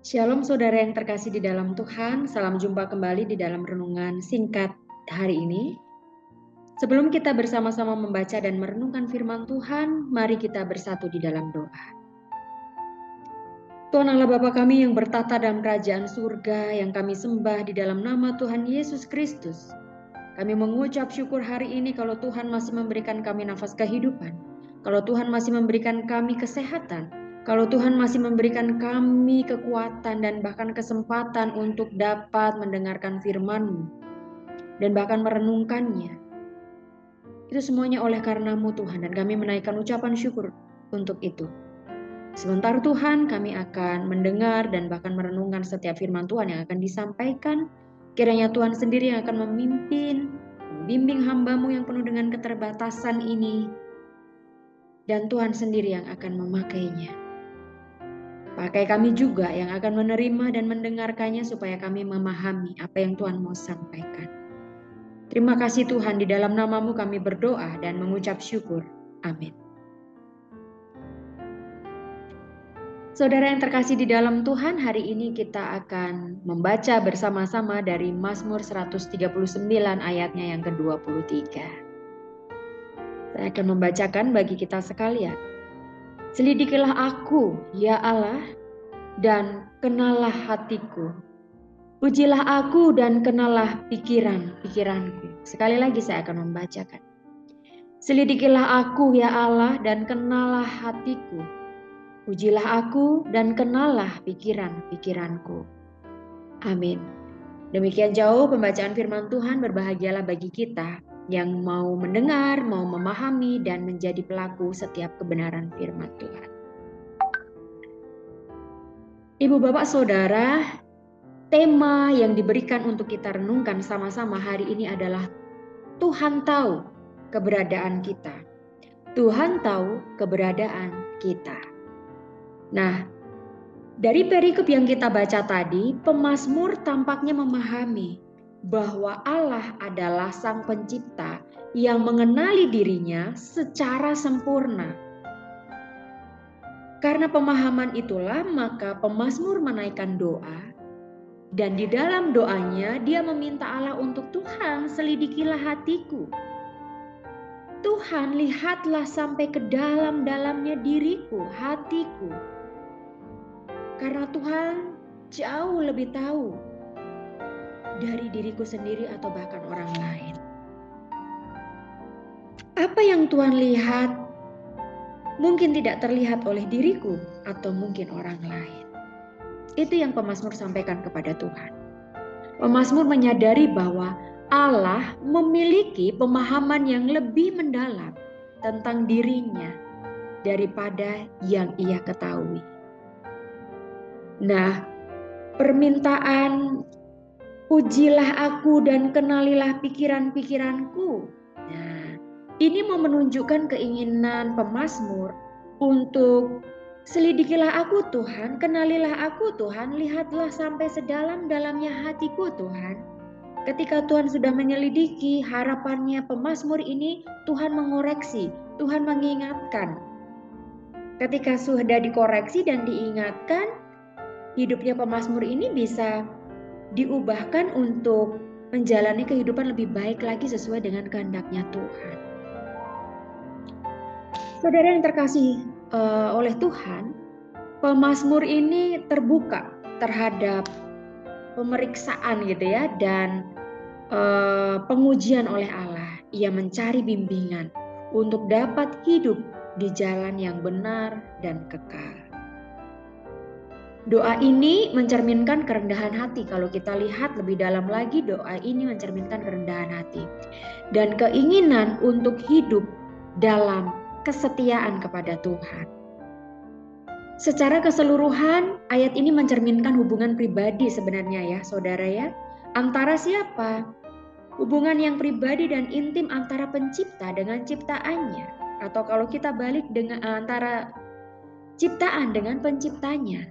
Shalom saudara yang terkasih di dalam Tuhan, salam jumpa kembali di dalam renungan singkat hari ini. Sebelum kita bersama-sama membaca dan merenungkan firman Tuhan, mari kita bersatu di dalam doa. Tuhan Allah Bapa kami yang bertata dalam kerajaan surga, yang kami sembah di dalam nama Tuhan Yesus Kristus. Kami mengucap syukur hari ini kalau Tuhan masih memberikan kami nafas kehidupan, kalau Tuhan masih memberikan kami kesehatan, kalau Tuhan masih memberikan kami kekuatan dan bahkan kesempatan untuk dapat mendengarkan firman-Mu dan bahkan merenungkannya. Itu semuanya oleh karena-Mu Tuhan, dan kami menaikkan ucapan syukur untuk itu. Sebentar Tuhan, kami akan mendengar dan bahkan merenungkan setiap firman Tuhan yang akan disampaikan. Kiranya Tuhan sendiri yang akan memimpin, membimbing hamba-Mu yang penuh dengan keterbatasan ini, dan Tuhan sendiri yang akan memakainya. Pakai kami juga yang akan menerima dan mendengarkannya supaya kami memahami apa yang Tuhan mau sampaikan. Terima kasih Tuhan, di dalam nama-Mu kami berdoa dan mengucap syukur. Amin. Saudara yang terkasih di dalam Tuhan, hari ini kita akan membaca bersama-sama dari Mazmur 139 ayatnya yang ke-23. Saya akan membacakan bagi kita sekalian. Selidikilah aku, ya Allah, dan kenalah hatiku. Ujilah aku dan kenalah pikiranku. Sekali lagi saya akan membacakan. Selidikilah aku, ya Allah, dan kenalah hatiku. Ujilah aku dan kenalah pikiranku. Amin. Demikian jauh pembacaan firman Tuhan. Berbahagialah bagi kita yang mau mendengar, mau memahami, dan menjadi pelaku setiap kebenaran firman Tuhan. Ibu, Bapak, Saudara, tema yang diberikan untuk kita renungkan sama-sama hari ini adalah Tuhan tahu keberadaan kita. Tuhan tahu keberadaan kita. Nah, dari perikop yang kita baca tadi, pemazmur tampaknya memahami bahwa Allah adalah Sang Pencipta yang mengenali dirinya secara sempurna. Karena pemahaman itulah maka pemazmur menaikkan doa, dan di dalam doanya dia meminta Allah untuk Tuhan selidikilah hatiku. Tuhan lihatlah sampai ke dalam-dalamnya diriku, hatiku. Karena Tuhan jauh lebih tahu dari diriku sendiri atau bahkan orang lain. Apa yang Tuhan lihat mungkin tidak terlihat oleh diriku atau mungkin orang lain. Itu yang pemazmur sampaikan kepada Tuhan. Pemazmur menyadari bahwa Allah memiliki pemahaman yang lebih mendalam tentang dirinya daripada yang ia ketahui. Nah, permintaan ujilah aku dan kenalilah pikiranku. Nah, ini mau menunjukkan keinginan pemazmur untuk selidikilah aku Tuhan, kenalilah aku Tuhan, lihatlah sampai sedalam-dalamnya hatiku Tuhan. Ketika Tuhan sudah menyelidiki, harapannya pemazmur ini Tuhan mengoreksi, Tuhan mengingatkan. Ketika sudah dikoreksi dan diingatkan, hidupnya pemazmur ini bisa diubahkan untuk menjalani kehidupan lebih baik lagi sesuai dengan kehendaknya Tuhan. Saudara yang terkasih oleh Tuhan, pemazmur ini terbuka terhadap pemeriksaan gitu ya, dan pengujian oleh Allah. Ia mencari bimbingan untuk dapat hidup di jalan yang benar dan kekal. Doa ini mencerminkan kerendahan hati. Kalau kita lihat lebih dalam lagi, doa ini mencerminkan kerendahan hati dan keinginan untuk hidup dalam kesetiaan kepada Tuhan. Secara keseluruhan, ayat ini mencerminkan hubungan pribadi sebenarnya ya, saudara ya. Antara siapa? Hubungan yang pribadi dan intim antara pencipta dengan ciptaannya. Atau kalau kita balik dengan antara ciptaan dengan penciptanya.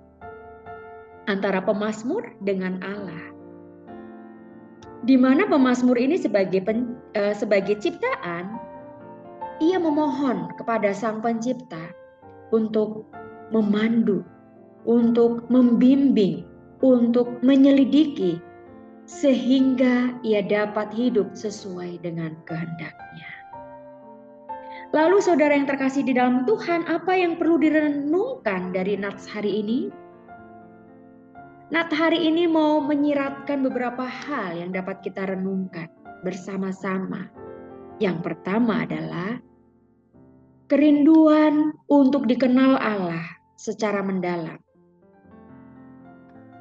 Antara pemazmur dengan Allah. Di mana pemazmur ini sebagai ciptaan, ia memohon kepada Sang Pencipta untuk memandu, untuk membimbing, untuk menyelidiki, sehingga ia dapat hidup sesuai dengan kehendak-Nya. Lalu saudara yang terkasih di dalam Tuhan, apa yang perlu direnungkan dari Nats hari ini? Nats hari ini mau menyiratkan beberapa hal yang dapat kita renungkan bersama-sama. Yang pertama adalah kerinduan untuk dikenal Allah secara mendalam.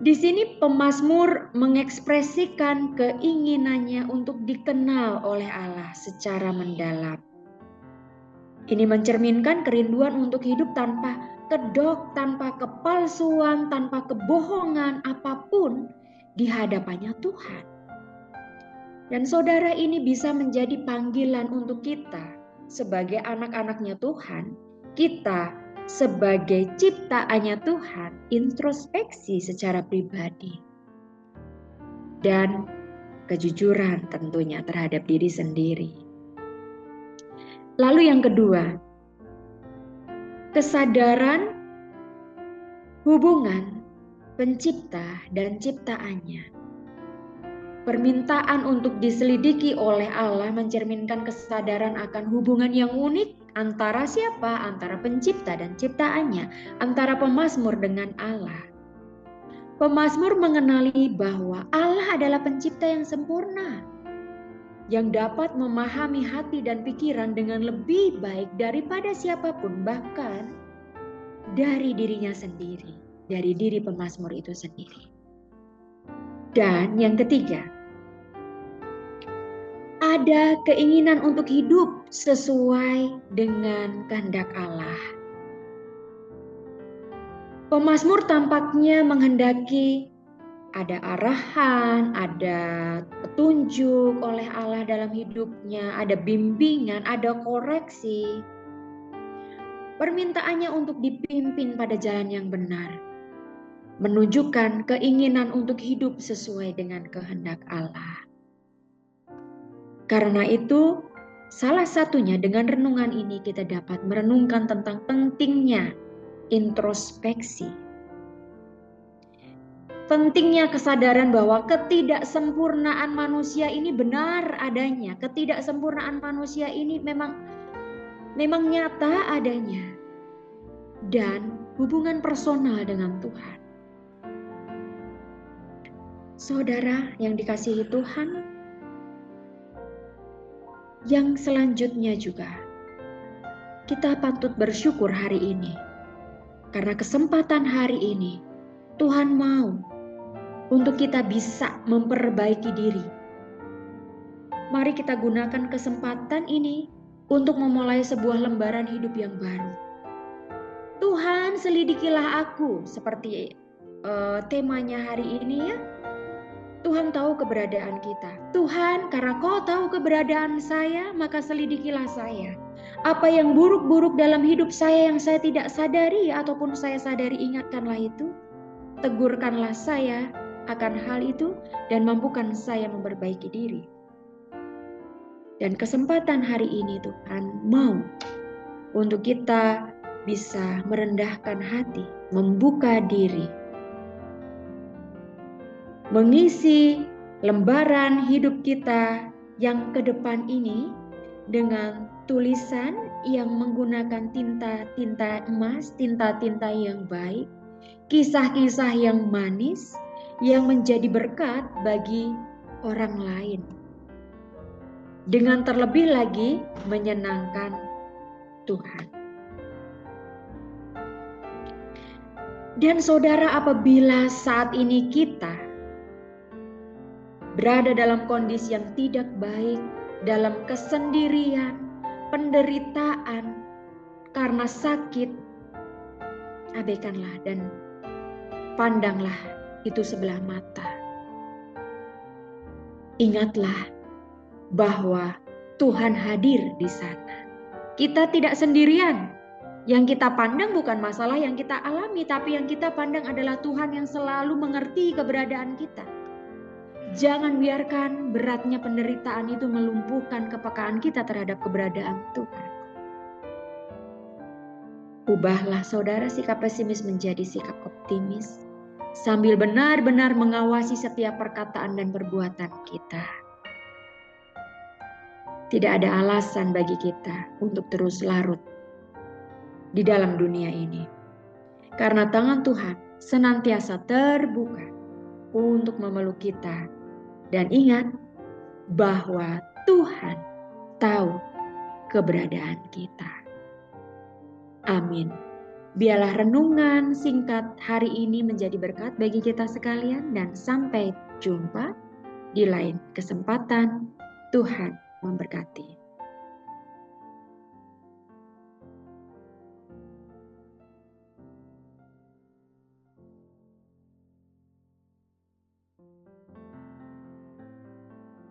Di sini pemazmur mengekspresikan keinginannya untuk dikenal oleh Allah secara mendalam. Ini mencerminkan kerinduan untuk hidup tanpa kedok, tanpa kepalsuan, tanpa kebohongan apapun di hadapannya Tuhan. Dan saudara, ini bisa menjadi panggilan untuk kita sebagai anak-anaknya Tuhan, kita sebagai ciptaannya Tuhan, introspeksi secara pribadi. Dan kejujuran tentunya terhadap diri sendiri. Lalu yang kedua, kesadaran hubungan pencipta dan ciptaannya. Permintaan untuk diselidiki oleh Allah mencerminkan kesadaran akan hubungan yang unik antara siapa? Antara pencipta dan ciptaannya, antara pemazmur dengan Allah. Pemazmur mengenali bahwa Allah adalah pencipta yang sempurna, yang dapat memahami hati dan pikiran dengan lebih baik daripada siapapun, bahkan dari dirinya sendiri, dari diri pemazmur itu sendiri. Dan yang ketiga, ada keinginan untuk hidup sesuai dengan kehendak Allah. Pemazmur tampaknya menghendaki ada arahan, ada petunjuk oleh Allah dalam hidupnya, ada bimbingan, ada koreksi. Permintaannya untuk dipimpin pada jalan yang benar, menunjukkan keinginan untuk hidup sesuai dengan kehendak Allah. Karena itu, salah satunya dengan renungan ini kita dapat merenungkan tentang pentingnya introspeksi. Pentingnya kesadaran bahwa ketidaksempurnaan manusia ini benar adanya. Ketidaksempurnaan manusia ini memang nyata adanya. Dan hubungan personal dengan Tuhan. Saudara yang dikasihi Tuhan, yang selanjutnya juga kita patut bersyukur hari ini. Karena kesempatan hari ini Tuhan mau untuk kita bisa memperbaiki diri. Mari kita gunakan kesempatan ini untuk memulai sebuah lembaran hidup yang baru. Tuhan, selidikilah aku, seperti temanya hari ini ya. Tuhan tahu keberadaan kita. Tuhan, karena Kau tahu keberadaan saya, maka selidikilah saya. Apa yang buruk-buruk dalam hidup saya yang saya tidak sadari ataupun saya sadari, ingatkanlah itu. Tegurkanlah saya akan hal itu dan mampukan saya memperbaiki diri. Dan kesempatan hari ini Tuhan mau untuk kita bisa merendahkan hati, membuka diri, mengisi lembaran hidup kita yang ke depan ini dengan tulisan yang menggunakan tinta-tinta emas, tinta-tinta yang baik, kisah-kisah yang manis, yang menjadi berkat bagi orang lain. Dengan terlebih lagi menyenangkan Tuhan. Dan saudara, apabila saat ini kita berada dalam kondisi yang tidak baik, dalam kesendirian, penderitaan, karena sakit, abaikanlah dan pandanglah itu sebelah mata. Ingatlah bahwa Tuhan hadir di sana. Kita tidak sendirian. Yang kita pandang bukan masalah yang kita alami, tapi yang kita pandang adalah Tuhan yang selalu mengerti keberadaan kita. Jangan biarkan beratnya penderitaan itu melumpuhkan kepekaan kita terhadap keberadaan Tuhan. Ubahlah saudara sikap pesimis menjadi sikap optimis, sambil benar-benar mengawasi setiap perkataan dan perbuatan kita. Tidak ada alasan bagi kita untuk terus larut di dalam dunia ini. Karena tangan Tuhan senantiasa terbuka untuk memeluk kita. Dan ingat bahwa Tuhan tahu keberadaan kita. Amin. Biarlah renungan singkat hari ini menjadi berkat bagi kita sekalian, dan sampai jumpa di lain kesempatan. Tuhan memberkati.